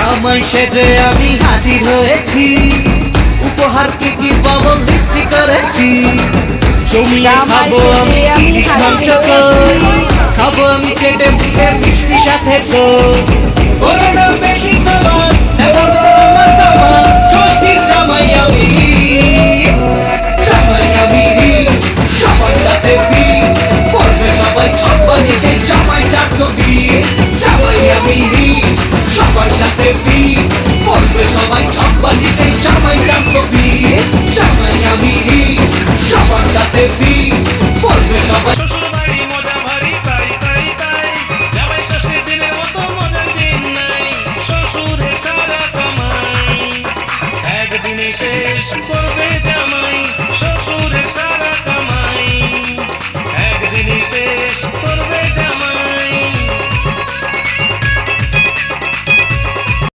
জামাই সেজে আমি হাজির হয়েছি, উপহার কি কি পাবো লিস্ট করেছি। জমিয়ে খাবো আমি ইলিশ মাংস কই, খাবো আমি চেটে পুটে মিষ্টি সাথে কই। করোনা বেশি সামান দেখাবো আমার কামান, ষষ্ঠীর জামাই আমি, জামাই আমি সবার সাথে ভিড়, বলবে সবাই ছকবাজিতে জামাই 420। জামাই আমি সবার সাথে ভিড়, বলবে সবাই ছকবাজিতে জামাই 420। জামাই আমি সবার সাথে ভিড়, বলবে সবাই। শ্বশুর বাড়ি মজা ভারী তাই তাই তাই, জামাই ষষ্ঠীর দিনের মতো মজার দিন নাই। শ্বশুরের সারা কামাই একদিনে শেষ করবে।